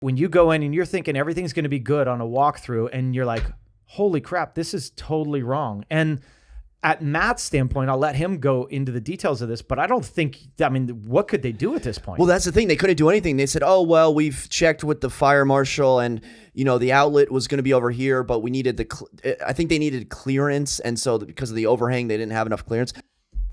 when you go in and you're thinking everything's going to be good on a walkthrough and you're like, holy crap, this is totally wrong. And at Matt's standpoint, I'll let him go into the details of this, but I don't think, what could they do at this point? Well, that's the thing. They couldn't do anything. They said, oh, well, we've checked with the fire marshal and, the outlet was going to be over here, but we needed I think they needed clearance. And so because of the overhang, they didn't have enough clearance.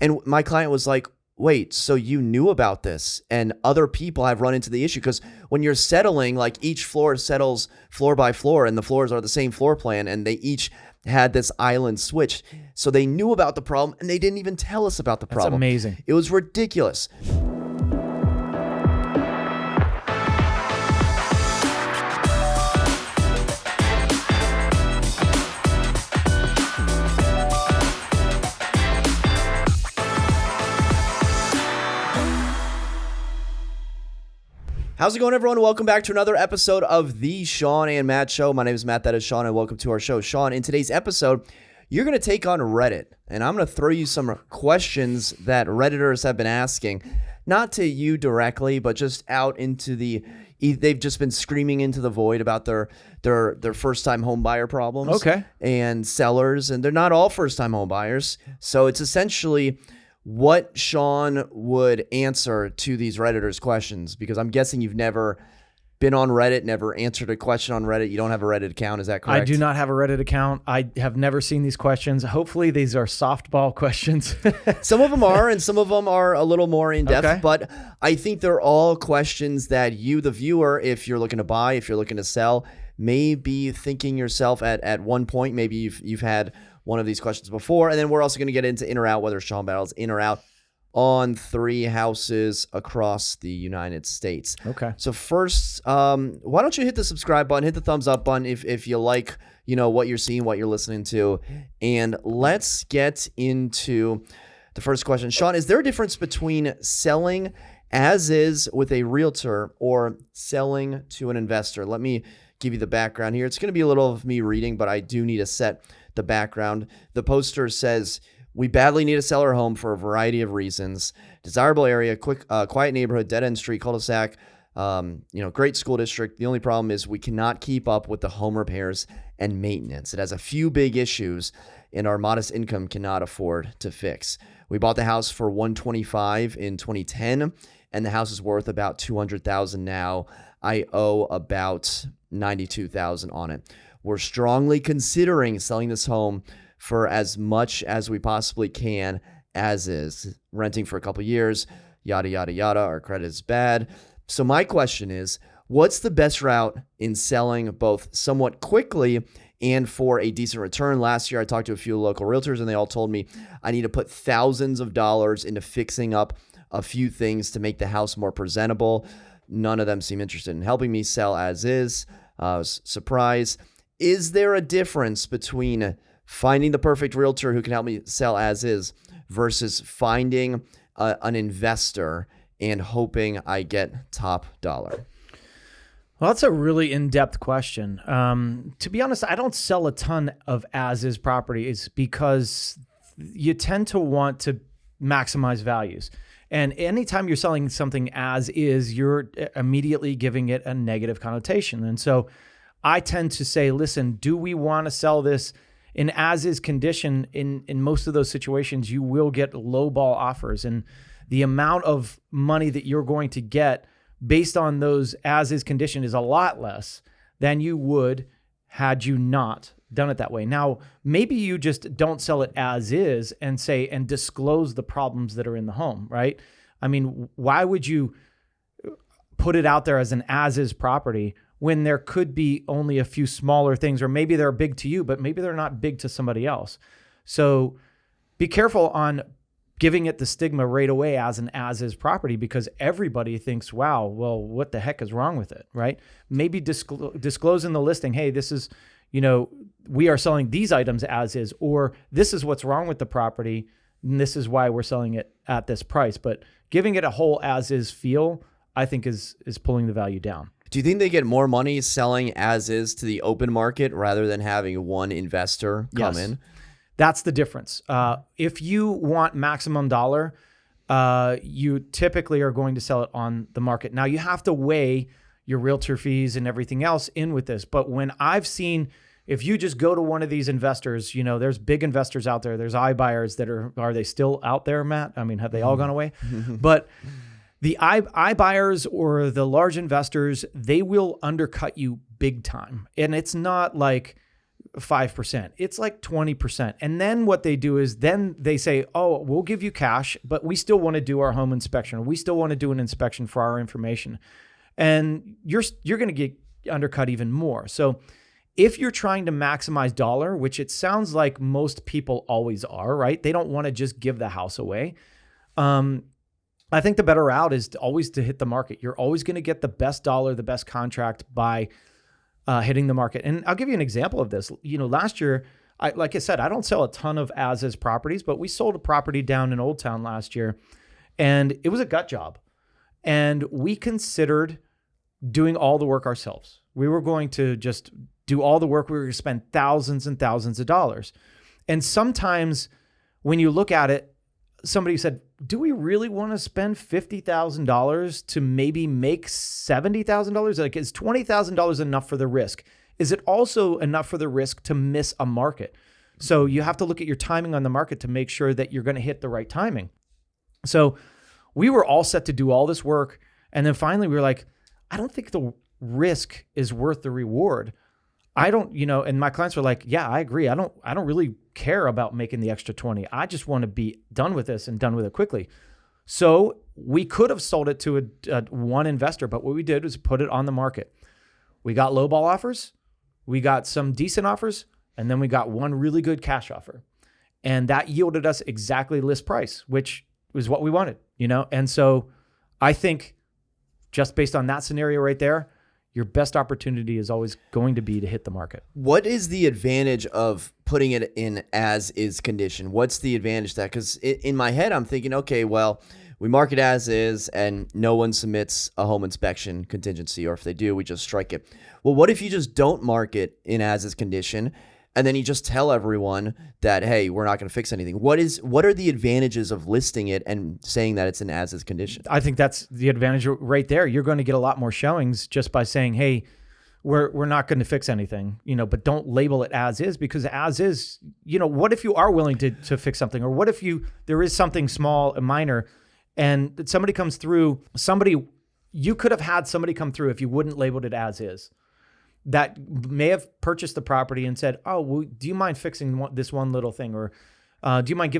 And my client was like, wait, so you knew about this and other people have run into the issue? Because when you're settling, like each floor settles floor by floor and the floors are the same floor plan and they each had this island switch. So they knew about the problem and they didn't even tell us about the problem. That's amazing. It was ridiculous. How's it going, everyone? Welcome back to another episode of the Shawn and Matt Show. My name is Matt, that is Shawn, and welcome to our show. Shawn, in today's episode, you're going to take on Reddit, and I'm going to throw you some questions that Redditors have been asking, not to you directly, but just out into they've just been screaming into the void about their first-time home buyer problems. Okay. And sellers, and they're not all first-time home buyers. So it's essentially what Shawn would answer to these Redditors' questions, because I'm guessing you've never been on Reddit, never answered a question on Reddit. You don't have a Reddit account. Is that correct? I do not have a Reddit account. I have never seen these questions. Hopefully these are softball questions. Some of them are, and some of them are a little more in-depth, okay. But I think they're all questions that you, the viewer, if you're looking to buy, if you're looking to sell, may be thinking yourself at one point. Maybe you've had one of these questions before. And then we're also going to get into in or out, whether Shawn battles in or out on 3 houses across the United States. Okay. So first, why don't you hit the subscribe button, hit the thumbs up button if you like, what you're seeing, what you're listening to. And let's get into the first question. Shawn, is there a difference between selling as is with a realtor or selling to an investor? Let me give you the background here. It's going to be a little of me reading, but I do need to set the background. The poster says, we badly need to sell our home for a variety of reasons. Desirable area, quiet neighborhood, dead-end street, cul-de-sac, great school district. The only problem is we cannot keep up with the home repairs and maintenance. It has a few big issues and our modest income cannot afford to fix. We bought the house for $125,000 in 2010 and the house is worth about $200,000 now. I owe about $92,000 on it. We're strongly considering selling this home for as much as we possibly can as is. Renting for a couple years, yada, yada, yada. Our credit is bad. So my question is, what's the best route in selling both somewhat quickly and for a decent return? Last year, I talked to a few local realtors and they all told me I need to put thousands of dollars into fixing up a few things to make the house more presentable. None of them seem interested in helping me sell as is. Surprise. Is there a difference between finding the perfect realtor who can help me sell as is versus finding an investor and hoping I get top dollar? Well, that's a really in-depth question. To be honest, I don't sell a ton of as-is properties because you tend to want to maximize values. And anytime you're selling something as is, you're immediately giving it a negative connotation. And so I tend to say, listen, do we want to sell this in as-is condition? In most of those situations, you will get low-ball offers. And the amount of money that you're going to get based on those as-is condition is a lot less than you would had you not done it that way. Now, maybe you just don't sell it as is and disclose the problems that are in the home, right? I mean, why would you put it out there as an as-is property when there could be only a few smaller things, or maybe they're big to you, but maybe they're not big to somebody else? So be careful on giving it the stigma right away as an as-is property, because everybody thinks, wow, well, what the heck is wrong with it, right? Maybe disclose in the listing, hey, this is, we are selling these items as is, or this is what's wrong with the property, and this is why we're selling it at this price. But giving it a whole as-is feel, I think is pulling the value down. Do you think they get more money selling as is to the open market rather than having one investor come in? That's the difference. If you want maximum dollar, you typically are going to sell it on the market. Now you have to weigh your realtor fees and everything else in with this. But when I've seen, if you just go to one of these investors, there's big investors out there. There's iBuyers that are they still out there, Matt? I mean, have they all gone away? But the iBuyers or the large investors, they will undercut you big time. And it's not like 5%. It's like 20%. And then what they do is then they say, oh, we'll give you cash, but we still want to do our home inspection. We still want to do an inspection for our information. And you're going to get undercut even more. So if you're trying to maximize dollar, which it sounds like most people always are, right? They don't want to just give the house away. I think the better route is always to hit the market. You're always going to get the best dollar, the best contract by hitting the market. And I'll give you an example of this. Last year, like I said, I don't sell a ton of as-is properties, but we sold a property down in Old Town last year, and it was a gut job. And we considered doing all the work ourselves. We were going to just do all the work. We were going to spend thousands and thousands of dollars. And sometimes when you look at it, somebody said, do we really want to spend $50,000 to maybe make $70,000? Like, is $20,000 enough for the risk? Is it also enough for the risk to miss a market? So you have to look at your timing on the market to make sure that you're going to hit the right timing. So we were all set to do all this work. And then finally we were like, I don't think the risk is worth the reward. I don't, and my clients were like, yeah, I agree. I don't really care about making the extra 20. I just want to be done with this and done with it quickly. So we could have sold it to a one investor, but what we did was put it on the market. We got lowball offers, we got some decent offers, and then we got one really good cash offer. And that yielded us exactly list price, which was what we wanted, And so I think just based on that scenario right there, your best opportunity is always going to be to hit the market. What is the advantage of putting it in as is condition? What's the advantage of that? Because in my head, I'm thinking, okay, well, we mark it as is and no one submits a home inspection contingency, or if they do, we just strike it. Well, what if you just don't mark it in as is condition and then you just tell everyone that, hey, we're not going to fix anything? What are the advantages of listing it and saying that it's an as is condition? I think that's the advantage right there. You're going to get a lot more showings just by saying, hey, we're not going to fix anything, but don't label it as is, because as is, what if you are willing to fix something? Or what if there is something small and minor and somebody comes through, you could have had somebody come through if you wouldn't labeled it as is, that may have purchased the property and said, oh, well, do you mind fixing this one little thing? Or do you mind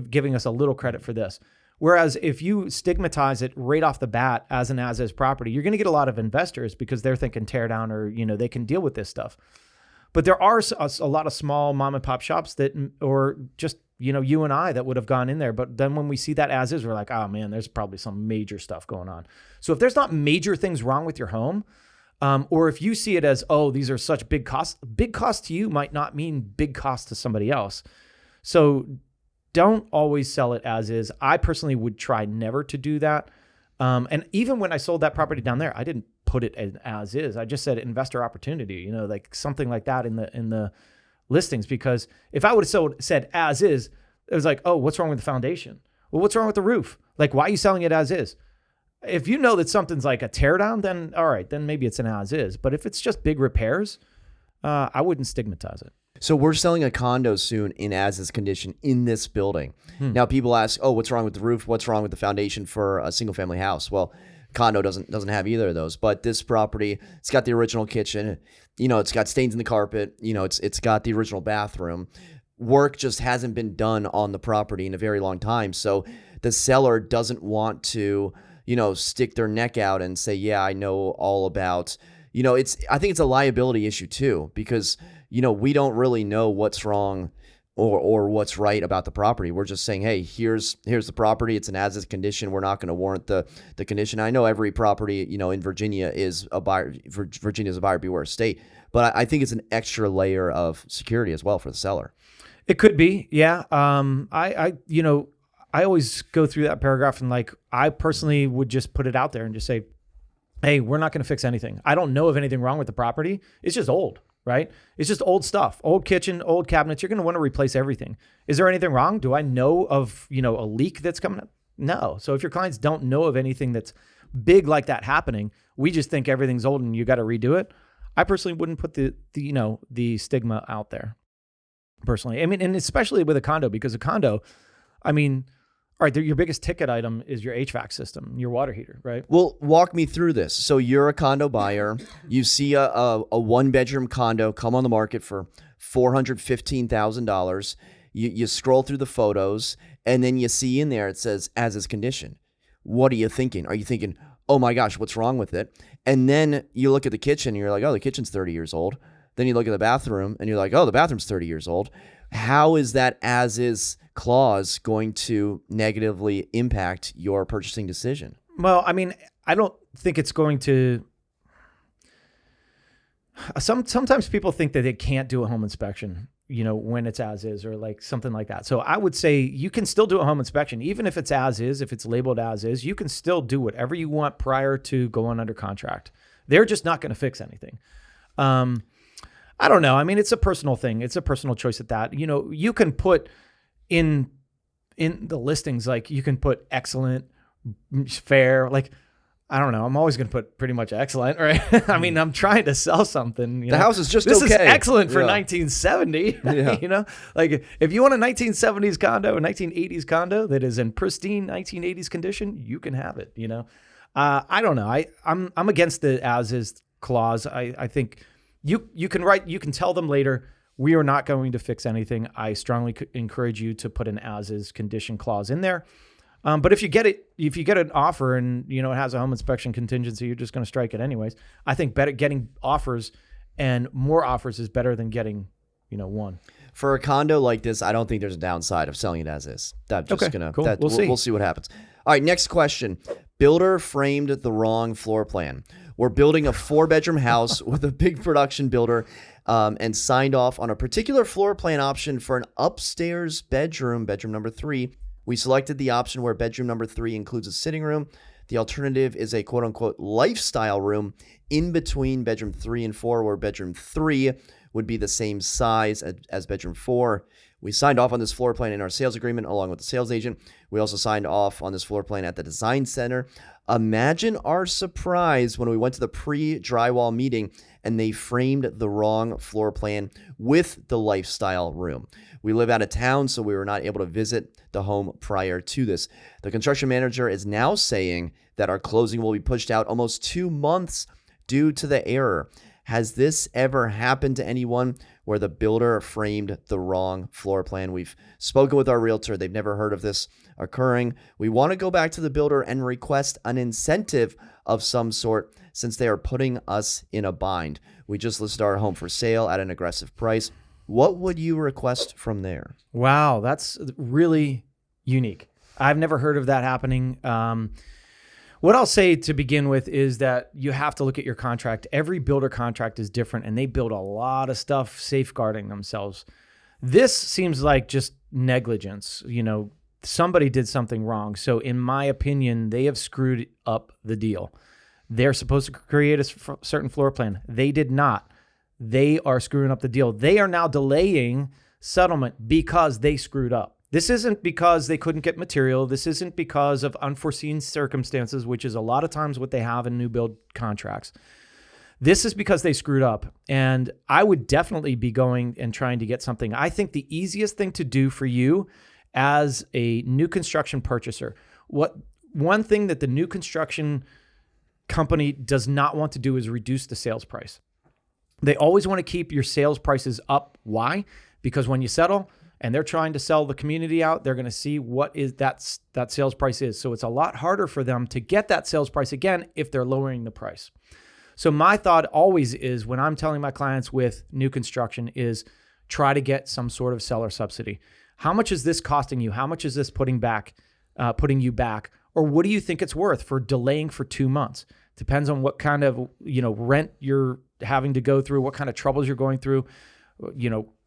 giving us a little credit for this? Whereas if you stigmatize it right off the bat as an as-is property, you're going to get a lot of investors because they're thinking tear down, or, they can deal with this stuff. But there are a lot of small mom and pop shops that, or just, you and I that would have gone in there. But then when we see that as is, we're like, oh man, there's probably some major stuff going on. So if there's not major things wrong with your home, or if you see it as, oh, these are such big costs to you might not mean big costs to somebody else. So don't always sell it as is. I personally would try never to do that. And even when I sold that property down there, I didn't put it as is. I just said investor opportunity, like something like that in the listings. Because if I would have said as is, it was like, oh, what's wrong with the foundation? Well, what's wrong with the roof? Like, why are you selling it as is? If you know that something's like a tear down, then all right, then maybe it's an as is. But if it's just big repairs, I wouldn't stigmatize it. So we're selling a condo soon in as is condition in this building. Now people ask, oh, what's wrong with the roof? What's wrong with the foundation for a single family house? Well, condo doesn't have either of those. But this property, it's got the original kitchen. It's got stains in the carpet. It's got the original bathroom. Work just hasn't been done on the property in a very long time. So the seller doesn't want to stick their neck out and say, yeah, I know all about, I think it's a liability issue too, because, we don't really know what's wrong or what's right about the property. We're just saying, hey, here's the property. It's an as-is condition. We're not going to warrant the condition. I know every property, in Virginia is a buyer. Virginia is a buyer beware state, but I think it's an extra layer of security as well for the seller. It could be. Yeah. I always go through that paragraph and I personally would just put it out there and just say, hey, we're not going to fix anything. I don't know of anything wrong with the property. It's just old, right? It's just old stuff, old kitchen, old cabinets. You're going to want to replace everything. Is there anything wrong? Do I know of, a leak that's coming up? No. So if your clients don't know of anything that's big like that happening, we just think everything's old and you got to redo it. I personally wouldn't put the stigma out there personally. I mean, and especially with a condo, because a condo, I mean, all right, your biggest ticket item is your HVAC system, your water heater, right? Well, walk me through this. So you're a condo buyer. You see a one-bedroom condo come on the market for $415,000. You scroll through the photos, and then you see in there it says as is condition. What are you thinking? Are you thinking, oh my gosh, what's wrong with it? And then you look at the kitchen, and you're like, oh, the kitchen's 30 years old. Then you look at the bathroom, and you're like, oh, the bathroom's 30 years old. How is that as is clause going to negatively impact your purchasing decision? Well, I mean, I don't think it's going to. Sometimes people think that they can't do a home inspection, when it's as is or like something like that. So I would say you can still do a home inspection, even if it's as is, if it's labeled as is, you can still do whatever you want prior to going under contract. They're just not going to fix anything. I don't know. I mean, it's a personal thing. It's a personal choice at that. You can put in the listings, like you can put excellent, fair, like, I don't know. I'm always going to put pretty much excellent, right? I mean, I'm trying to sell something. The house is just this okay. This is excellent for 1970. Yeah. Like if you want a 1970s condo, a 1980s condo that is in pristine 1980s condition, you can have it. I don't know. I'm against the as is clause. I think you can tell them later, we are not going to fix anything. I strongly encourage you to put an as is condition clause in there. But if you get an offer and it has a home inspection contingency, you're just going to strike it anyways. I think getting offers and more offers is better than getting, one. For a condo like this, I don't think there's a downside of selling it as is. Cool. We'll see what happens. All right, next question. Builder framed the wrong floor plan. We're building a 4-bedroom house with a big production builder and signed off on a particular floor plan option for an upstairs bedroom number 3. We selected the option where bedroom number 3 includes a sitting room. The alternative is a quote-unquote lifestyle room in between bedroom 3 and 4, where bedroom 3 would be the same size as bedroom 4. We signed off on this floor plan in our sales agreement along with the sales agent. We also signed off on this floor plan at the design center. Imagine our surprise when we went to the pre-drywall meeting and they framed the wrong floor plan with the lifestyle room. We live out of town, so we were not able to visit the home prior to this. The construction manager is now saying that our closing will be pushed out almost 2 months due to the error. Has this ever happened to anyone where the builder framed the wrong floor plan? We've spoken with our realtor. They've never heard of this occurring. We want to go back to the builder and request an incentive of some sort since they are putting us in a bind. We just listed our home for sale at an aggressive price. What would you request from there? Wow, that's really unique. I've never heard of that happening. What I'll say to begin with is that you have to look at your contract. Every builder contract is different, and they build a lot of stuff safeguarding themselves. This seems like just negligence. Somebody did something wrong. So in my opinion, they have screwed up the deal. They're supposed to create a certain floor plan. They did not. They are screwing up the deal. They are now delaying settlement because they screwed up. This isn't because they couldn't get material. This isn't because of unforeseen circumstances, which is a lot of times what they have in new build contracts. This is because they screwed up. And I would definitely be going and trying to get something. I think the easiest thing to do for you as a new construction purchaser, one thing that the new construction company does not want to do is reduce the sales price. They always want to keep your sales prices up. Why? Because when you settle and they're trying to sell the community out, they're going to see what is that sales price is. So it's a lot harder for them to get that sales price again if they're lowering the price. So my thought always is, when I'm telling my clients with new construction, is try to get some sort of seller subsidy. How much is this costing you? How much is this putting you back? Or what do you think it's worth for delaying for 2 months? Depends on what kind of rent you're having to go through, what kind of troubles you're going through.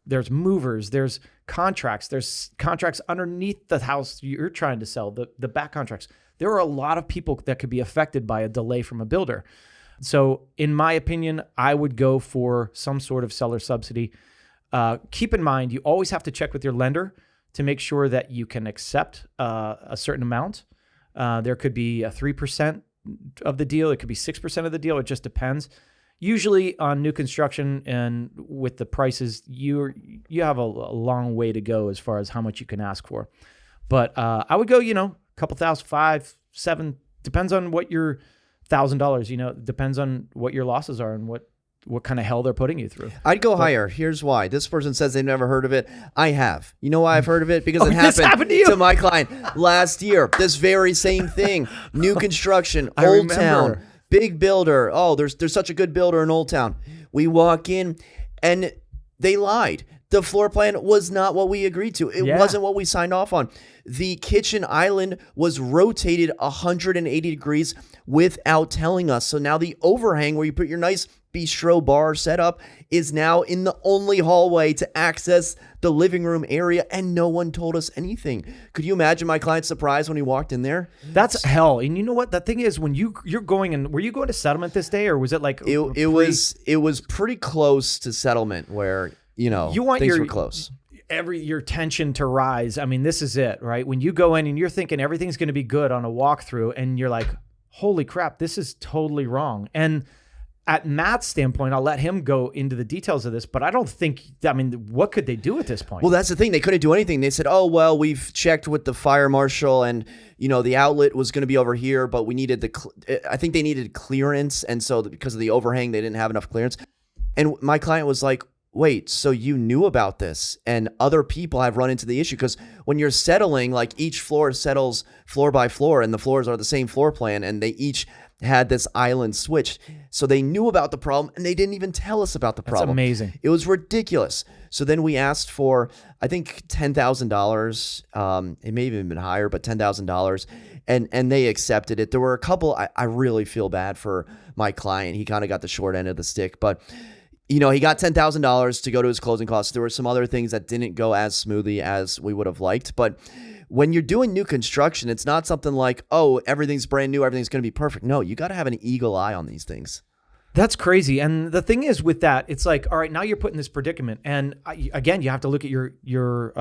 There's movers, there's contracts underneath the house you're trying to sell, the back contracts. There are a lot of people that could be affected by a delay from a builder. So in my opinion, I would go for some sort of seller subsidy. Keep in mind, you always have to check with your lender to make sure that you can accept a certain amount. There could be a 3% of the deal. It could be 6% of the deal. It just depends. Usually on new construction and with the prices, you have a long way to go as far as how much you can ask for. But I would go, a couple thousand, 5, 7, depends on what your $1,000, depends on what your losses are and what kind of hell they're putting you through. I'd go higher. Here's why. This person says they've never heard of it. I have. You know why I've heard of it? Because it happened to my client last year. This very same thing. New construction, Old Town, big builder. Oh, there's such a good builder in Old Town. We walk in and they lied. The floor plan was not what we agreed to. It wasn't what we signed off on. The kitchen island was rotated 180 degrees without telling us. So now the overhang where you put your nice bistro bar setup is now in the only hallway to access the living room area, and no one told us anything. Could you imagine my client's surprise when he walked in there? That's hell. And you know what? The thing is, when you're going in, were you going to settlement this day, or was it like it was pretty close to settlement where you want things were close. Your tension to rise. I mean, this is it, right? When you go in and you're thinking everything's going to be good on a walkthrough, and you're like, holy crap, this is totally wrong. And at Matt's standpoint, I'll let him go into the details of this, but I don't think, what could they do at this point? Well, that's the thing. They couldn't do anything. They said, oh, well, we've checked with the fire marshal and, the outlet was going to be over here, but we needed I think they needed clearance. And so because of the overhang, they didn't have enough clearance. And my client was like, wait, so you knew about this and other people have run into the issue? Because when you're settling, like each floor settles floor by floor and the floors are the same floor plan and they each had this island switched. So they knew about the problem and they didn't even tell us about the problem. That's amazing. It was ridiculous. So then we asked for, I think, $10,000. It may have even been higher, but $10,000. And they accepted it. There were a couple, I really feel bad for my client. He kind of got the short end of the stick, but he got $10,000 to go to his closing costs. There were some other things that didn't go as smoothly as we would have liked. But when you're doing new construction, it's not something like, oh, everything's brand new, everything's going to be perfect. No, you got to have an eagle eye on these things. That's crazy. And the thing is with that, it's like, all right, now you're put in this predicament. And again, you have to look at your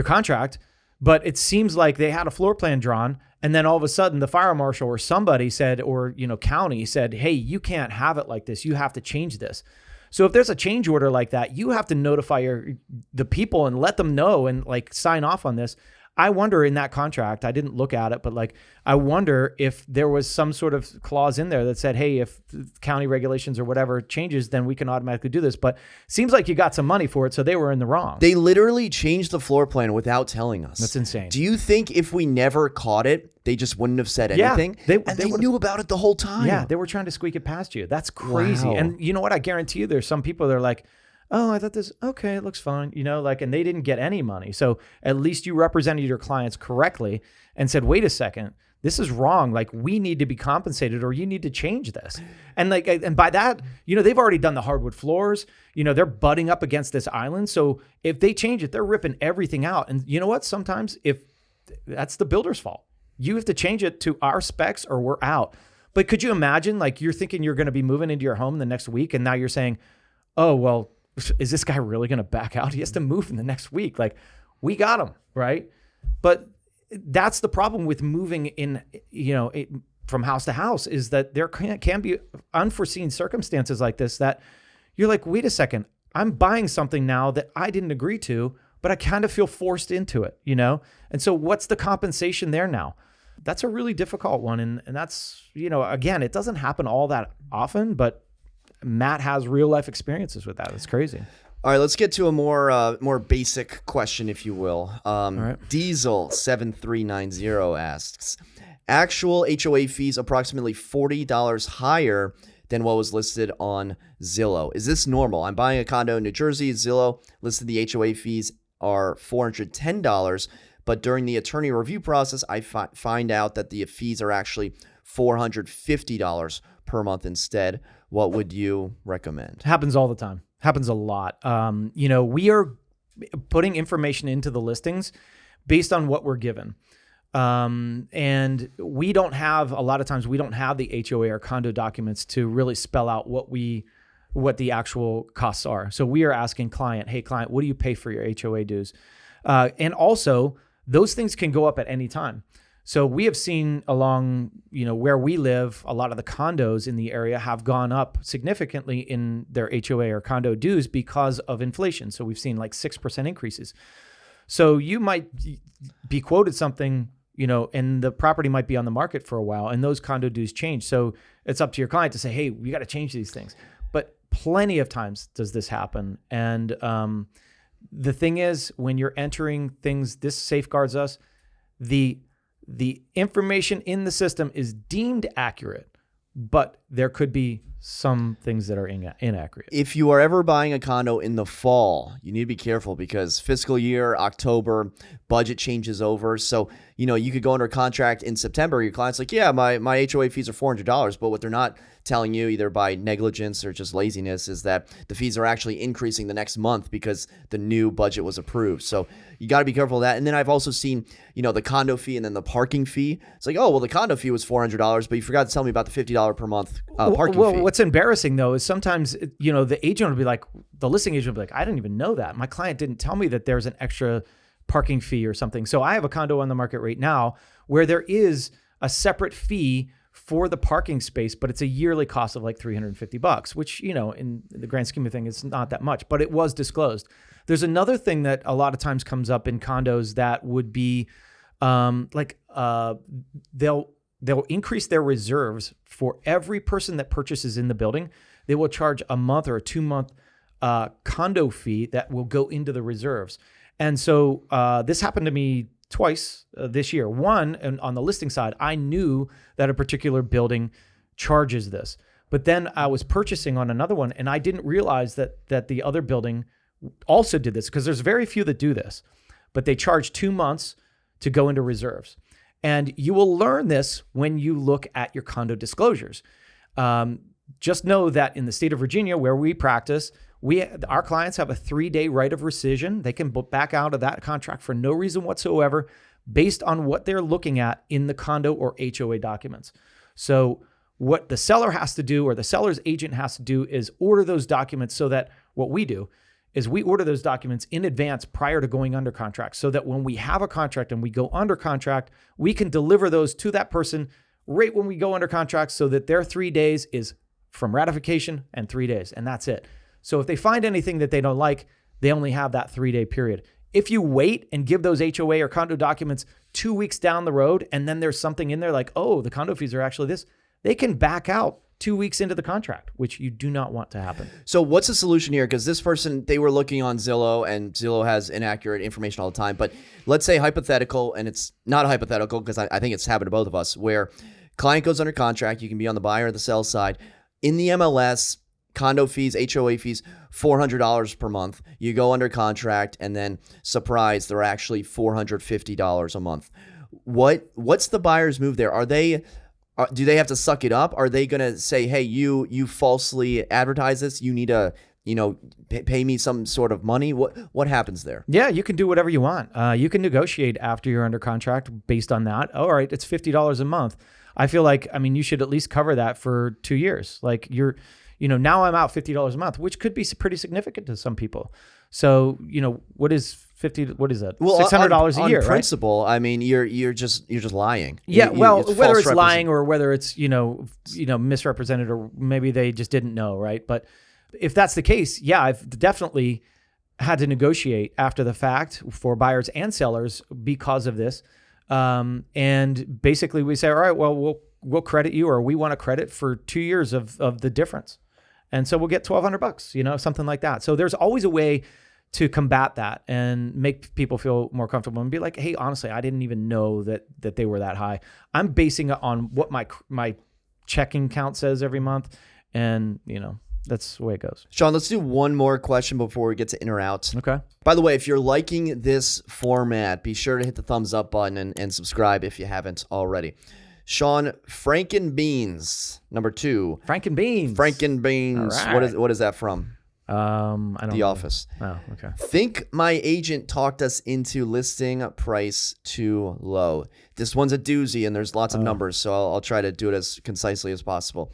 contract. But it seems like they had a floor plan drawn, and then all of a sudden the fire marshal or somebody said, or county said, hey, you can't have it like this. You have to change this. So if there's a change order like that, you have to notify the people and let them know and sign off on this. I wonder in that contract, I didn't look at it, but I wonder if there was some sort of clause in there that said, hey, if county regulations or whatever changes, then we can automatically do this. But seems like you got some money for it, so they were in the wrong. They literally changed the floor plan without telling us. That's insane. Do you think if we never caught it, they just wouldn't have said anything? They knew about it the whole time. Yeah, they were trying to squeak it past you. That's crazy. Wow. And you know what? I guarantee you there's some people that are like, oh, I thought this, okay, it looks fine, and they didn't get any money. So at least you represented your clients correctly and said, wait a second, this is wrong. We need to be compensated, or you need to change this. And and by that, they've already done the hardwood floors, they're butting up against this island. So if they change it, they're ripping everything out. And you know what? Sometimes if that's the builder's fault, you have to change it to our specs or we're out. But could you imagine, you're thinking you're going to be moving into your home the next week, and now you're saying, oh, well, is this guy really going to back out? He has to move in the next week. We got him, right? But that's the problem with moving in, from house to house, is that there can be unforeseen circumstances like this that you're like, wait a second, I'm buying something now that I didn't agree to, but I kind of feel forced into it, And so what's the compensation there now? That's a really difficult one. And that's, again, it doesn't happen all that often, but Matt has real life experiences with that. It's crazy. All right, let's get to a more basic question, if you will. Right. Diesel 7390 asks, actual HOA fees approximately $40 higher than what was listed on Zillow. Is this normal? I'm buying a condo in New Jersey. Zillow listed the HOA fees are $410, but during the attorney review process, I find out that the fees are actually $450 per month instead. What would you recommend? Happens all the time. Happens a lot. We are putting information into the listings based on what we're given. And we don't have, a lot of times we don't have the HOA or condo documents to really spell out what the actual costs are. So we are asking client, hey client, what do you pay for your HOA dues? And also those things can go up at any time. So we have seen along, where we live, a lot of the condos in the area have gone up significantly in their HOA or condo dues because of inflation. So we've seen like 6% increases. So you might be quoted something, and the property might be on the market for a while, and those condo dues change. So it's up to your client to say, hey, we got to change these things. But plenty of times does this happen. And the thing is, when you're entering things, this safeguards us. The information in the system is deemed accurate, but there could be some things that are inaccurate. If you are ever buying a condo in the fall, you need to be careful because fiscal year, October, budget changes over. So, you could go under contract in September. Your client's like, yeah, my HOA fees are $400. But what they're not telling you, either by negligence or just laziness, is that the fees are actually increasing the next month because the new budget was approved. So you got to be careful of that. And then I've also seen, the condo fee and then the parking fee. It's like, oh, well, the condo fee was $400, but you forgot to tell me about the $50 per month parking fee. What's embarrassing though is sometimes, the agent will be like, the listing agent will be like, I didn't even know that. My client didn't tell me that there's an extra parking fee or something. So I have a condo on the market right now where there is a separate fee for the parking space, but it's a yearly cost of like $350, which, in the grand scheme of things, it's not that much, but it was disclosed. There's another thing that a lot of times comes up in condos that would be they'll increase their reserves for every person that purchases in the building. They will charge a month or a 2-month condo fee that will go into the reserves. And so this happened to me twice this year. One, and on the listing side, I knew that a particular building charges this, but then I was purchasing on another one and I didn't realize that the other building also did this, because there's very few that do this, but they charge 2 months to go into reserves. And you will learn this when you look at your condo disclosures. Just know that in the state of Virginia, where we practice, our clients have a 3-day right of rescission. They can back out of that contract for no reason whatsoever based on what they're looking at in the condo or HOA documents. So what the seller has to do, or the seller's agent has to do, is order those documents, so that what we do is we order those documents in advance prior to going under contract, so that when we have a contract and we go under contract, we can deliver those to that person right when we go under contract, so that their 3 days is from ratification and 3 days, and that's it. So if they find anything that they don't like, they only have that 3-day period. If you wait and give those HOA or condo documents 2 weeks down the road, and then there's something in there like, oh, the condo fees are actually this, they can back out 2 weeks into the contract, which you do not want to happen. So what's the solution here? Because this person, they were looking on Zillow, and Zillow has inaccurate information all the time. But let's say hypothetical, and it's not hypothetical because I think it's happened to both of us, where client goes under contract. You can be on the buyer or the sell side. In the MLS, condo fees, HOA fees, $400 per month. You go under contract, and then surprise, they're actually $450 a month. What's the buyer's move there? Do they have to suck it up? Are they going to say, hey, you falsely advertise this, you need to, pay me some sort of money? What happens there? Yeah, you can do whatever you want. You can negotiate after you're under contract based on that. All right, it's $50 a month. I feel like, you should at least cover that for 2 years. Like now I'm out $50 a month, which could be pretty significant to some people. So, what is 50? What is that? Well, $600 a year, on principle, right? You're just lying. Yeah. Whether it's lying or whether it's, misrepresented, or maybe they just didn't know. Right. But if that's the case, yeah, I've definitely had to negotiate after the fact for buyers and sellers because of this. And basically we say, all right, well, we'll credit you, or we want to credit for 2 years of the difference. And so we'll get $1,200, something like that. So there's always a way to combat that and make people feel more comfortable and be like, hey, honestly, I didn't even know that they were that high. I'm basing it on what my checking count says every month. And, that's the way it goes. Shawn, let's do one more question before we get to in or out. Okay. By the way, if you're liking this format, be sure to hit the thumbs up button and subscribe if you haven't already. Shawn, Frankenbeans, number 2. Frankenbeans. Frankenbeans. Right. What is that from? I don't know. The Office. Oh, okay. Think my agent talked us into listing price too low. This one's a doozy, and there's lots of numbers, so I'll try to do it as concisely as possible.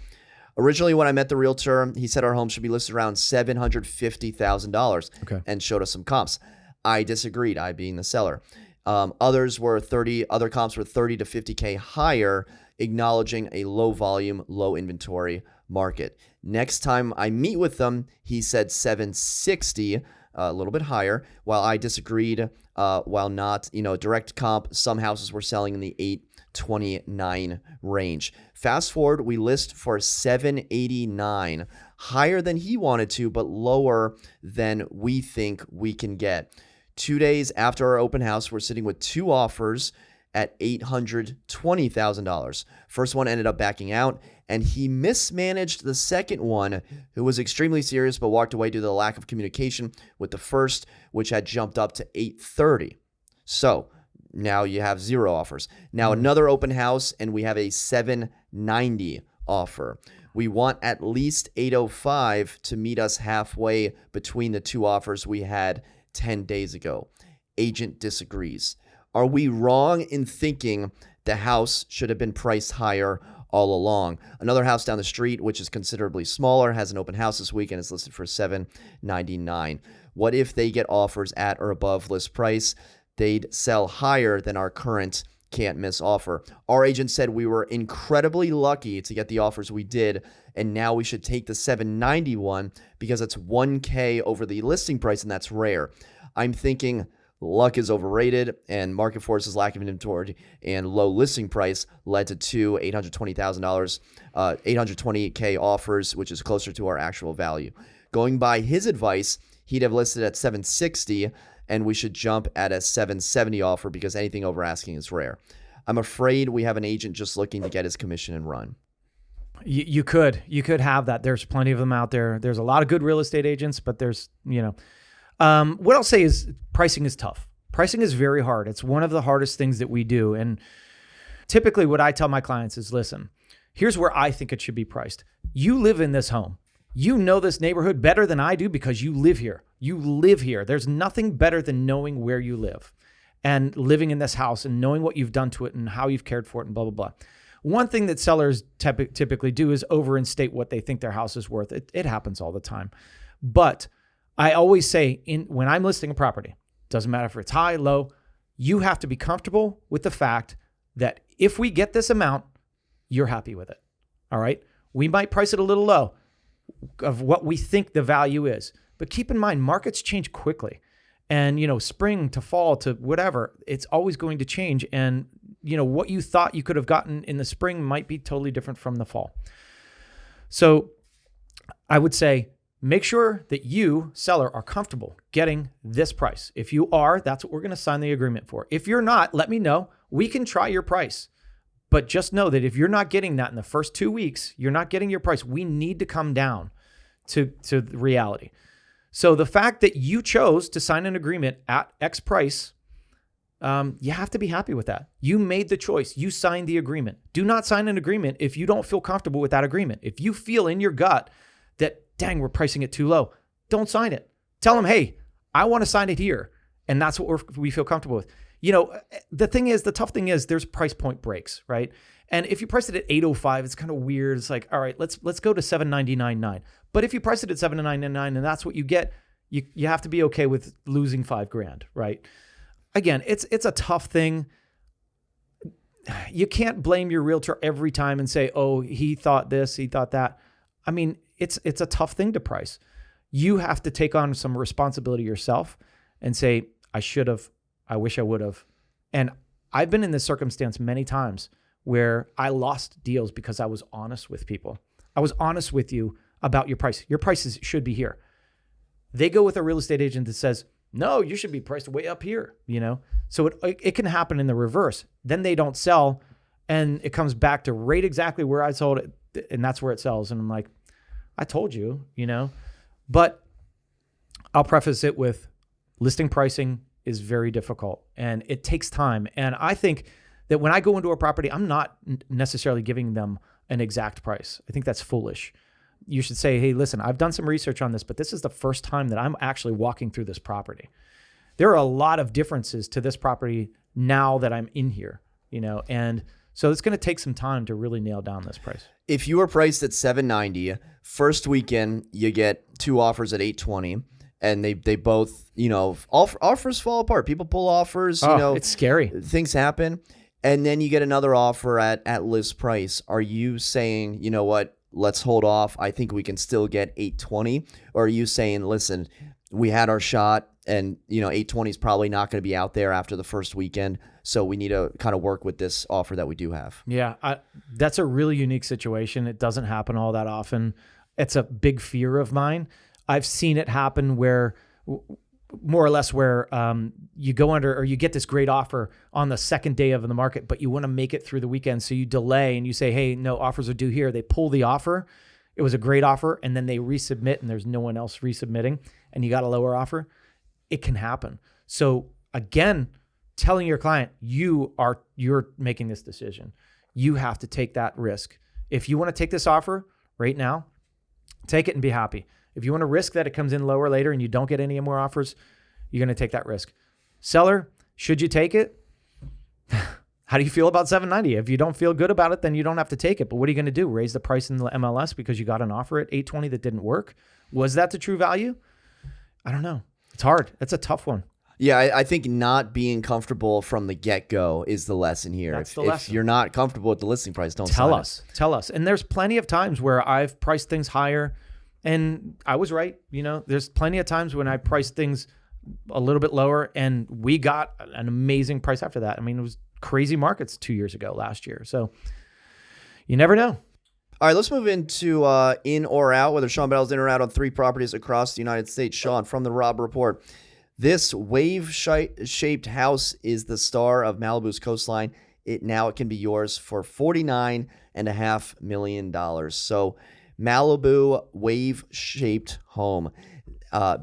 Originally, when I met the realtor, he said our home should be listed around $750,000 and showed us some comps. I disagreed, I being the seller. Others were 30. Other comps were 30 to 50K higher, acknowledging a low volume, low inventory market. Next time I meet with them, he said 760, a little bit higher, while I disagreed. While not, direct comp, some houses were selling in the 829 range. Fast forward, we list for 789, higher than he wanted to, but lower than we think we can get. 2 days after our open house, we're sitting with 2 offers at $820,000. First one ended up backing out, and he mismanaged the second one, who was extremely serious but walked away due to the lack of communication with the first, which had jumped up to 830. So now you have 0 offers. Now another open house, and we have a 790 offer. We want at least 805 to meet us halfway between the 2 offers we had 10 days ago. Agent disagrees. Are we wrong in thinking the house should have been priced higher all along? Another house down the street, which is considerably smaller, has an open house this week and is listed for $799. What if they get offers at or above list price? They'd sell higher than our current can't miss offer. Our agent said we were incredibly lucky to get the offers we did, and now we should take the $791 because it's $1K over the listing price, and that's rare. I'm thinking luck is overrated, and market forces, lack of inventory, and low listing price led to 2 $820,000, 820K offers, which is closer to our actual value. Going by his advice, he'd have listed at 760, and we should jump at a 770 offer because anything over asking is rare. I'm afraid we have an agent just looking to get his commission and run. You could have that. There's plenty of them out there. There's a lot of good real estate agents, but there's, what I'll say is pricing is tough. Pricing is very hard. It's one of the hardest things that we do. And typically what I tell my clients is, listen, here's where I think it should be priced. You live in this home. You know this neighborhood better than I do because you live here. You live here. There's nothing better than knowing where you live and living in this house and knowing what you've done to it and how you've cared for it and blah, blah, blah. One thing that sellers typically do is overinstate what they think their house is worth. It happens all the time. But I always say when I'm listing a property, doesn't matter if it's high, low, you have to be comfortable with the fact that if we get this amount, you're happy with it. All right. We might price it a little low of what we think the value is. But keep in mind, markets change quickly. And, spring to fall to whatever, it's always going to change. And, what you thought you could have gotten in the spring might be totally different from the fall. So I would say, make sure that you, seller, are comfortable getting this price. If you are, that's what we're going to sign the agreement for. If you're not, let me know. We can try your price. But just know that if you're not getting that in the first 2 weeks, you're not getting your price. We need to come down to reality. So the fact that you chose to sign an agreement at X price, you have to be happy with that. You made the choice. You signed the agreement. Do not sign an agreement if you don't feel comfortable with that agreement. If you feel in your gut that, dang, we're pricing it too low, don't sign it. Tell them, hey, I want to sign it here. And that's what we feel comfortable with. The tough thing is there's price point breaks, right? And if you price it at 805, it's kind of weird. It's like, all right, let's go to 799.9. But if you price it at 799 and that's what you get, you have to be okay with losing $5,000, right? Again, it's a tough thing. You can't blame your realtor every time and say, oh, he thought this, he thought that. I mean, it's a tough thing to price. You have to take on some responsibility yourself and say, I should have, I wish I would have. And I've been in this circumstance many times where I lost deals because I was honest with people. I was honest with you about your price. Your prices should be here. They go with a real estate agent that says, no, you should be priced way up here, So it can happen in the reverse. Then they don't sell and it comes back to right exactly where I sold it. And that's where it sells. And I'm like, I told you, But I'll preface it with listing pricing is very difficult and it takes time. And I think that when I go into a property, I'm not necessarily giving them an exact price. I think that's foolish. You should say, hey, listen, I've done some research on this, but this is the first time that I'm actually walking through this property. There are a lot of differences to this property now that I'm in here, and so it's going to take some time to really nail down this price. If you were priced at $790, first weekend, you get 2 offers at $820. and they both, offers fall apart. People pull offers, it's scary. Things happen. And then you get another offer at list price. Are you saying, you know what, let's hold off, I think we can still get 820? Or are you saying, listen, we had our shot, and 820 is probably not going to be out there after the first weekend, so we need to kind of work with this offer that we do have? Yeah, that's a really unique situation. It doesn't happen all that often. It's a big fear of mine. I've seen it happen where, more or less, where you go under, or you get this great offer on the second day of the market, but you want to make it through the weekend, so you delay and you say, hey, no, offers are due here. They pull the offer. It was a great offer, and then they resubmit, and there's no one else resubmitting, and you got a lower offer. It can happen. So again, telling your client, you're making this decision. You have to take that risk. If you want to take this offer right now, take it and be happy. If you want to risk that it comes in lower later and you don't get any more offers, you're going to take that risk. Seller, should you take it? How do you feel about 790? If you don't feel good about it, then you don't have to take it. But what are you going to do? Raise the price in the MLS because you got an offer at 820 that didn't work? Was that the true value? I don't know. It's hard. That's a tough one. Yeah, I think not being comfortable from the get-go is the lesson here. That's the lesson. If you're not comfortable with the listing price, don't tell sign us. Tell us. And there's plenty of times where I've priced things higher, and I was right. There's plenty of times when I priced things a little bit lower, and we got an amazing price after that. I mean, it was crazy markets 2 years ago, last year. So you never know. All right, let's move into in or out, whether Shawn Battle's in or out on 3 properties across the United States. Shawn, from the Rob Report. This wave-shaped house is the star of Malibu's Coastline. It can be yours for $49.5 million. So Malibu Wave-shaped home,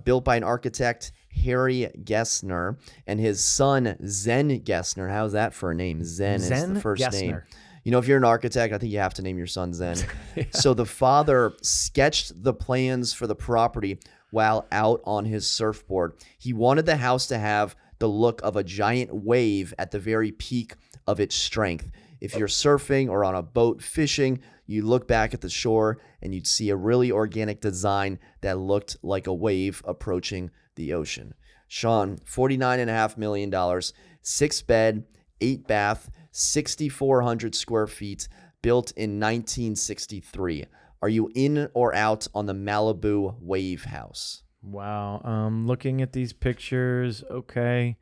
built by an architect, Harry Gessner, and his son, Zen Gessner. How's that for a name? Zen is the first Gessner. name. If you're an architect, I think you have to name your son Zen. Yeah. So the father sketched the plans for the property while out on his surfboard. He wanted the house to have the look of a giant wave at the very peak of its strength. If you're surfing or on a boat fishing, you look back at the shore and you'd see a really organic design that looked like a wave approaching the ocean. Shawn, $49.5 million, 6-bed, 8-bath, 6,400 square feet, built in 1963. Are you in or out on the Malibu Wave House? Wow. Looking at these pictures, okay.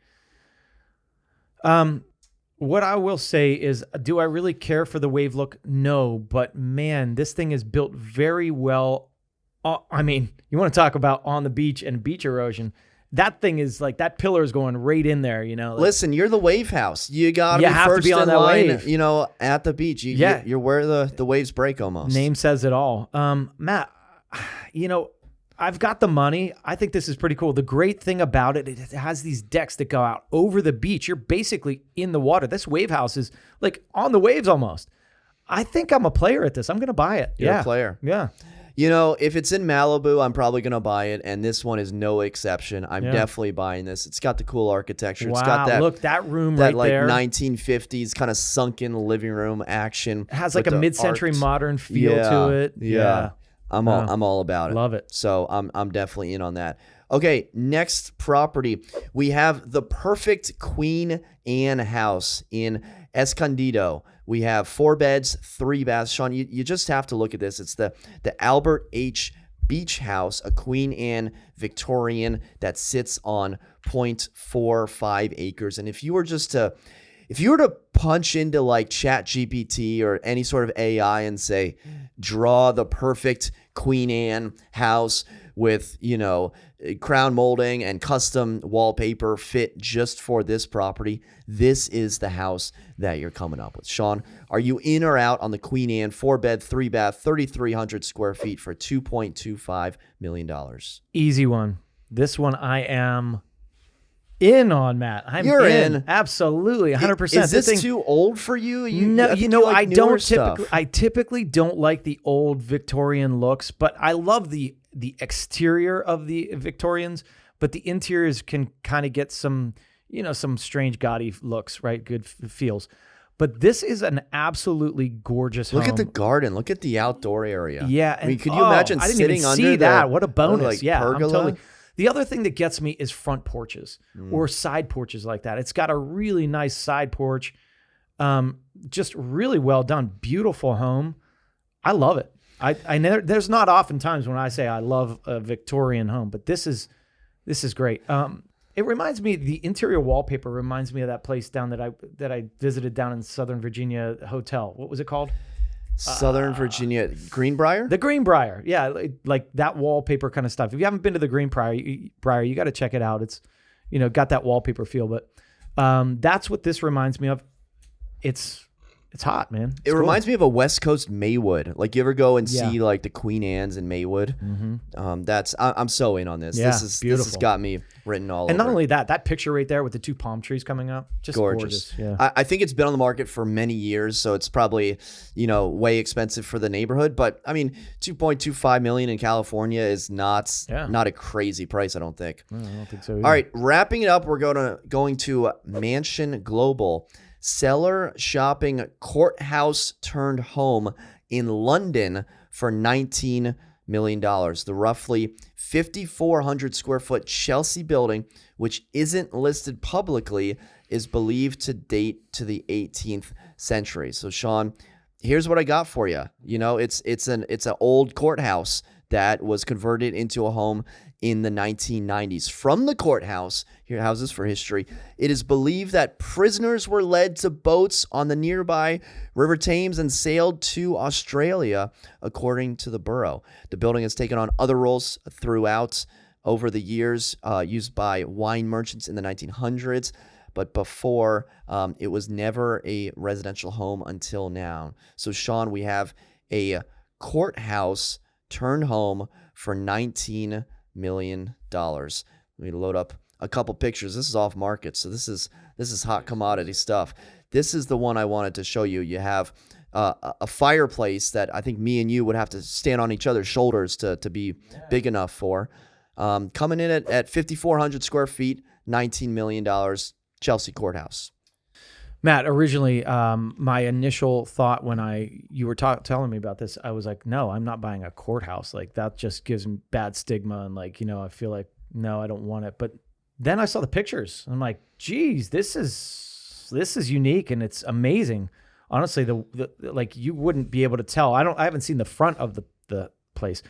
What I will say is, do I really care for the wave look? No, but man, this thing is built very well. I mean, you want to talk about on the beach and beach erosion. That thing is like, that pillar is going right in there, Listen, you're the Wave House. You got to be first in line, at the beach. You're where the waves break almost. Name says it all. Matt, I've got the money. I think this is pretty cool. The great thing about it has these decks that go out over the beach. You're basically in the water. This Wave House is like on the waves almost. I think I'm a player at this. I'm going to buy it. You're a player. Yeah. If it's in Malibu, I'm probably going to buy it, and this one is no exception. I'm definitely buying this. It's got the cool architecture. It's got that, look, that room right there. That 1950s kind of sunken living room action. It has like a mid-century modern feel to it. Yeah. I'm all about it. Love it. So I'm definitely in on that. Okay, next property. We have the perfect Queen Anne house in Escondido. We have 4 beds, 3 baths. Shawn, you just have to look at this. It's the Albert H. Beach House, a Queen Anne Victorian that sits on 0.45 acres. And if you were to punch into like ChatGPT or any sort of AI and say, draw the perfect Queen Anne house with, crown molding and custom wallpaper fit just for this property, this is the house that you're coming up with. Shawn, are you in or out on the Queen Anne 4-bed, 3-bath, 3,300 square feet for $2.25 million? Easy one. This one I am in on, Matt. You're in. Absolutely, 100%. Is this too old for you? I typically don't like the old Victorian looks, but I love the exterior of the Victorians, but the interiors can kind of get some, some strange gaudy looks, right? Good feels. But this is an absolutely gorgeous home. Look at the garden. Look at the outdoor area. Yeah. I mean, could you imagine I didn't sitting even under see that. What a bonus. pergola? I'm totally. The other thing that gets me is front porches or side porches like that. It's got a really nice side porch. Just really well done. Beautiful home. I love it. I never, there's not often times when I say I love a Victorian home, but this is great. It reminds me, the interior wallpaper reminds me of that place down that I visited down in Southern Virginia hotel. What was it called? Southern Virginia, Greenbrier? The Greenbrier. Yeah, like that wallpaper kind of stuff. If you haven't been to the Greenbrier, you got to check it out. It's, got that wallpaper feel, but that's what this reminds me of. It's hot, man. It reminds me of a West Coast Maywood. Like, you ever go and see like the Queen Anne's in Maywood? I'm so in on this. Yeah, this beautiful. has got me written all over. And not only that picture right there with the 2 palm trees coming up, just gorgeous. Yeah. I think it's been on the market for many years, so it's probably, way expensive for the neighborhood. But I mean, $2.25 million in California is not a crazy price, I don't think. I don't think so either. All right, wrapping it up, we're going to Mansion Global. Seller shopping Courthouse-Turned-Home in London for $19 million. The roughly 5,400 square foot Chelsea building, which isn't listed publicly, is believed to date to the 18th century. So, Shawn, here's what I got for you. It's an old courthouse that was converted into a home in the 1990s. From the courthouse, here, houses for history, it is believed that prisoners were led to boats on the nearby River Thames and sailed to Australia, according to the borough. The building has taken on other roles throughout over the years, used by wine merchants in the 1900s, but before, it was never a residential home until now. So, Shawn, we have a Courthouse-Turned-Home for $19 million. Let me load up a couple pictures. This is off market, so this is hot commodity stuff. This is the one I wanted to show you. You have a fireplace that I think me and you would have to stand on each other's shoulders to be big enough for. Coming in at 5,400 square feet, $19 million, Chelsea Courthouse. Matt, originally, my initial thought when you were telling me about this, I was like, no, I'm not buying a courthouse. Like, that just gives me bad stigma. And like, I feel like, no, I don't want it. But then I saw the pictures. I'm like, geez, this is unique and it's amazing. Honestly, like, you wouldn't be able to tell. I haven't seen the front of the place,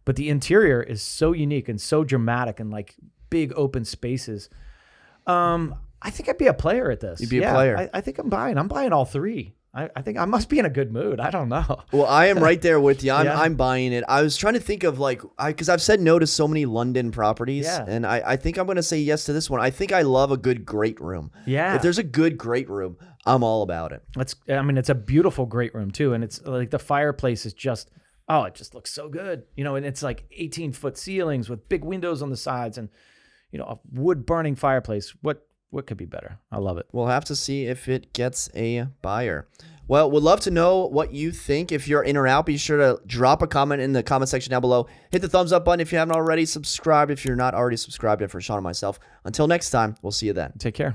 but the interior is so unique and so dramatic and like big open spaces. I think I'd be a player at this. You'd be a player. I think I'm buying all three. I think I must be in a good mood. I don't know. Well, I am right there with you. I'm buying it. I was trying to think of because I've said no to so many London properties, and I think I'm going to say yes to this one. I think I love a good great room. Yeah. If there's a good great room, I'm all about it. It's a beautiful great room too, and it's like the fireplace is just, it just looks so good. And it's like 18-foot ceilings with big windows on the sides, and a wood burning fireplace. What could be better? I love it. We'll have to see if it gets a buyer. Well, we'd love to know what you think. If you're in or out, be sure to drop a comment in the comment section down below. Hit the thumbs up button if you haven't already. Subscribe if you're not already subscribed. And for Shawn and myself, until next time, we'll see you then. Take care.